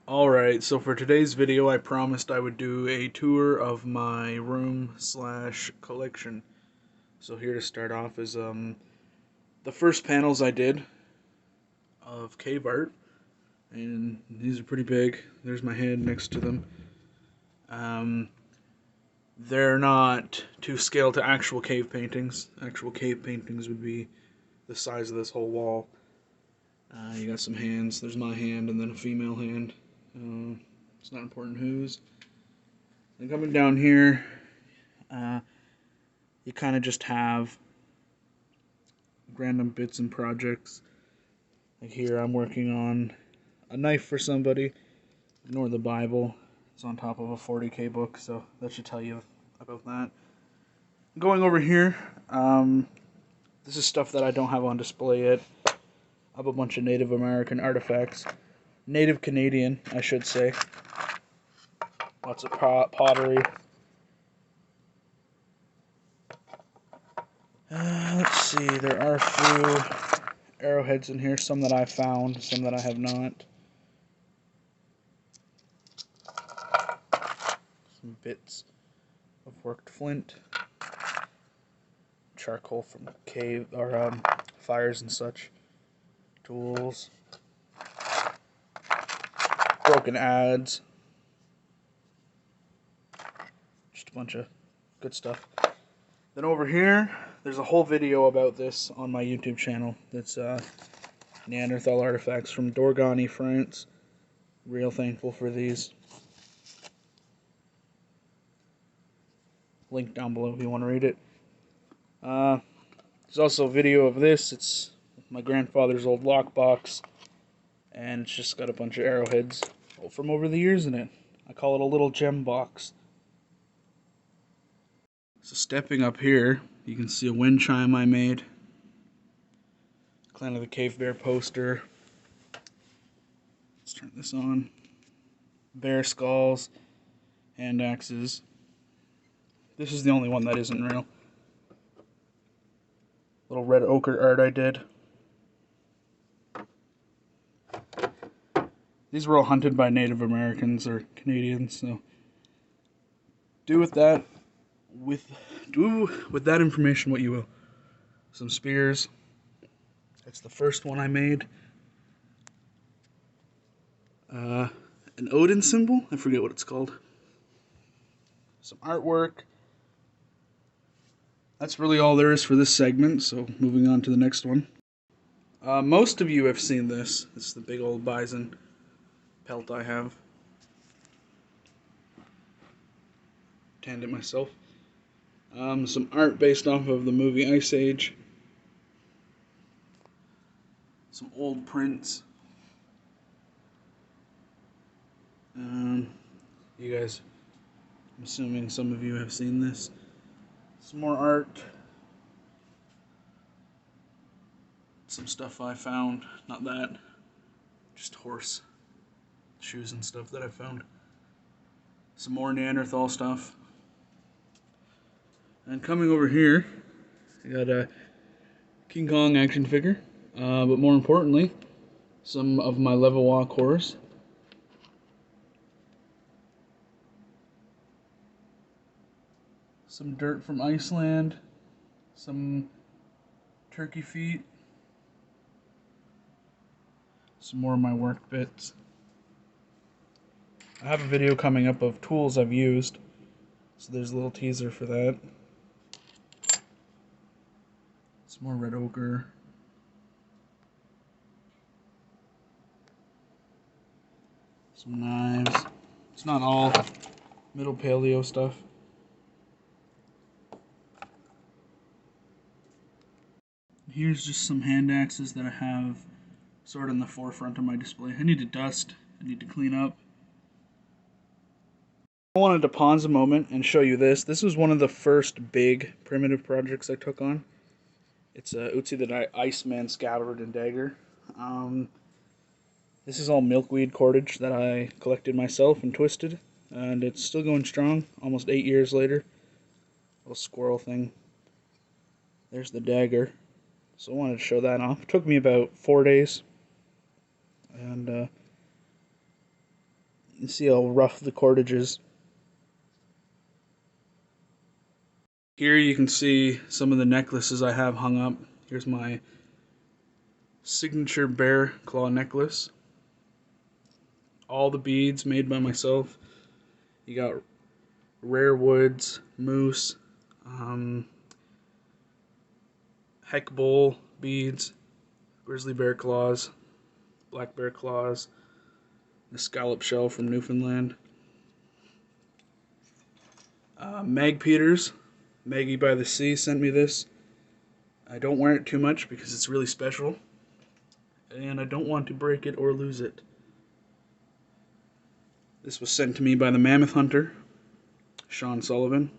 Alright, so for today's video I promised I would do a tour of my room slash collection. So here to start off is the first panels I did of cave art, and these are pretty big. There's my head next to them. They're not to scale to actual cave paintings. Actual cave paintings would be the size of this whole wall. You got some hands. There's my hand and then a female hand. It's not important whose. And coming down here, you kind of just have random bits and projects. Like here, I'm working on a knife for somebody. Ignore the Bible. It's on top of a 40K book, so that should tell you about that. Going over here, this is stuff that I don't have on display yet. I have a bunch of Native American artifacts. Native Canadian, I should say. Lots of pottery. Let's see, there are a few arrowheads in here, some that I found, some that I have not. Some bits of worked flint. Charcoal from cave, or fires and such. Tools. Broken ads. Just a bunch of good stuff. Then over here, there's a whole video about this on my YouTube channel. That's Neanderthal artifacts from Dorgani, France. Real thankful for these. Link down below if you want to read it. There's also a video of this. It's my grandfather's old lockbox, and it's just got a bunch of arrowheads from over the years in it. I call it a little gem box. So stepping up here, you can see a wind chime I made. Clan of the Cave Bear poster. Let's turn this on. Bear skulls, hand axes. This is the only one that isn't real. Little red ochre art I did. These were all hunted by Native Americans or Canadians, so do with that information what you will. Some spears. That's the first one I made. An Odin symbol. I forget what it's called. Some artwork. That's really all there is for this segment, so moving on to the next one. Most of you have seen this. It's the big old bison pelt I have. Tanned it myself. Some art based off of the movie Ice Age. Some old prints. You guys, I'm assuming some of you have seen this. Some more art. Some stuff I found. Not that. Just horse shoes and stuff that I found. Some more Neanderthal stuff. And coming over here, I got a King Kong action figure. But more importantly, some of my level walk horse. Some dirt from Iceland. Some turkey feet. Some more of my work bits. I have a video coming up of tools I've used, so there's a little teaser for that. Some more red ochre. Some knives. It's not all Middle Paleo stuff. Here's just some hand axes that I have sort of in the forefront of my display. I need to dust. I need to clean up. I wanted to pause a moment and show you this. This was one of the first big primitive projects I took on. It's a Utsi the Iceman scabbard and dagger. This is all milkweed cordage that I collected myself and twisted, and it's still going strong, almost 8 years later. Little squirrel thing. There's the dagger. So I wanted to show that off. It took me about 4 days, and You can see how rough the cordage is. Here you can see some of the necklaces I have hung up. Here's my signature bear claw necklace. All the beads made by myself. You got rare woods, moose, heck bull beads, grizzly bear claws, black bear claws, the scallop shell from Newfoundland. Mag Peters, Maggie by the Sea sent me this. I don't wear it too much because it's really special, and I don't want to break it or lose it. This was sent to me by the mammoth hunter, Sean Sullivan.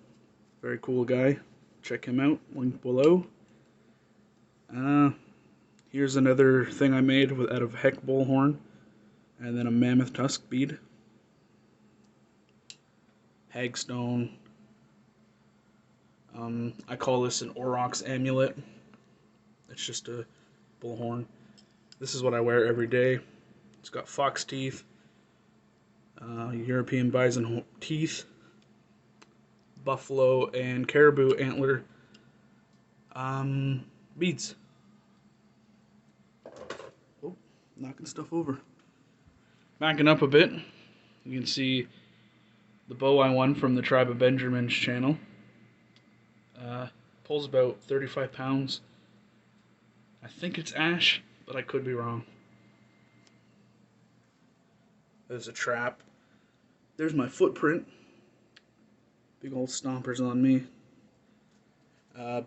Very cool guy. Check him out, link below. Here's another thing I made out of heck bull horn, and then a mammoth tusk bead. Hagstone. I call this an Aurochs Amulet. It's just a bullhorn. This is what I wear every day. It's got fox teeth, European bison teeth, buffalo and caribou antler beads. Oh, knocking stuff over. Backing up a bit, you can see the bow I won from the Tribe of Benjamin's channel. Pulls about 35 pounds. I think it's ash, but I could be wrong. There's a trap. There's my footprint. Big old stompers on me.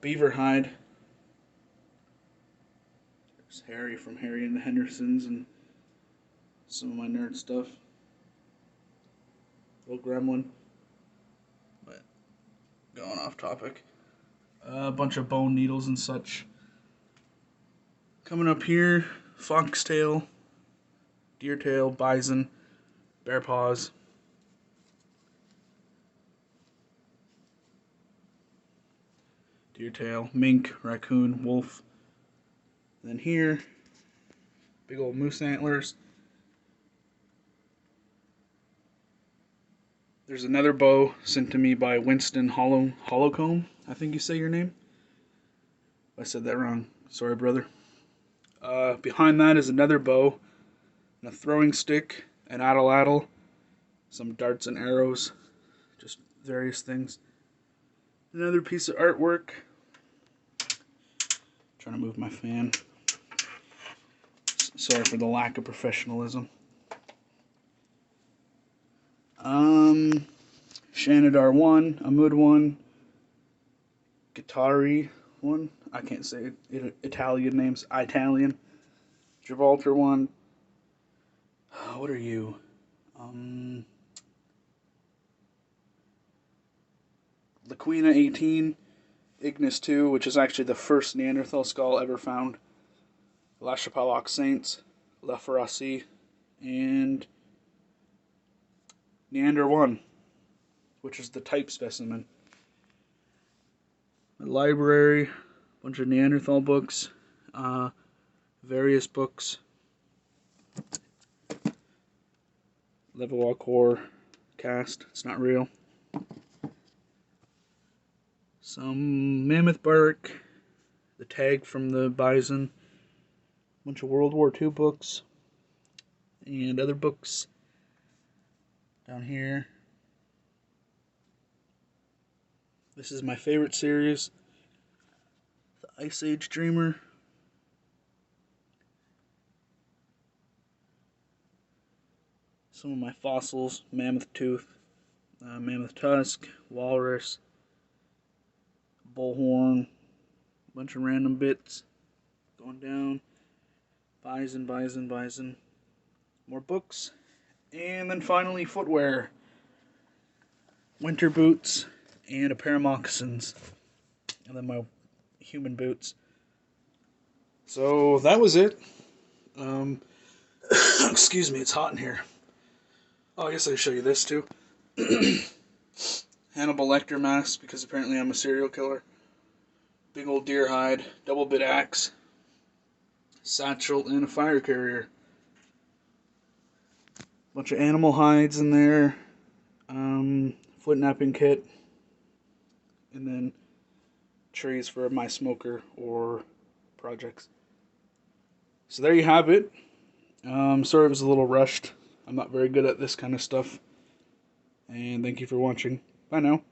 Beaver hide. There's Harry from Harry and the Hendersons and some of my nerd stuff. Little gremlin. But going off topic. A bunch of bone needles and such. Coming up here, foxtail, deer tail, bison, bear paws. Deer tail, mink, raccoon, wolf. Then here, big old moose antlers. There's another bow sent to me by Winston Hollowcomb. I think you say your name. If I said that wrong, sorry, brother. Behind that is another bow, and a throwing stick, an atlatl, some darts and arrows, just various things. Another piece of artwork. Trying to move my fan. Sorry for the lack of professionalism. Shanidar 1, Amud 1, Guittari 1, I can't say it, Italian names, Italian, Gibraltar 1, what are you, Laquina 18, Ignis 2, which is actually the first Neanderthal skull ever found, La Chapelle aux Saints, La Ferracie, and Neander 1, which is the type specimen. A library, a bunch of Neanderthal books, various books, Levallois cast, it's not real. Some mammoth bark, the tag from the bison, a bunch of World War II books, and other books down here. This is my favorite series, the Ice Age Dreamer. Some of my fossils, mammoth tooth, mammoth tusk, walrus, bullhorn, a bunch of random bits going down, bison, more books, and then finally footwear, winter boots, and a pair of moccasins, and then my human boots. So that was it. Excuse me, it's hot in here. Oh, I guess I can show you this too. Hannibal Lecter mask, because apparently I'm a serial killer. Big old deer hide, double bit axe, satchel, and a fire carrier. bunch of animal hides in there, flint knapping kit, and then trees for my smoker or projects. So there you have it. Sorry it was a little rushed. I'm not very good at this kind of stuff. And thank you for watching. Bye now.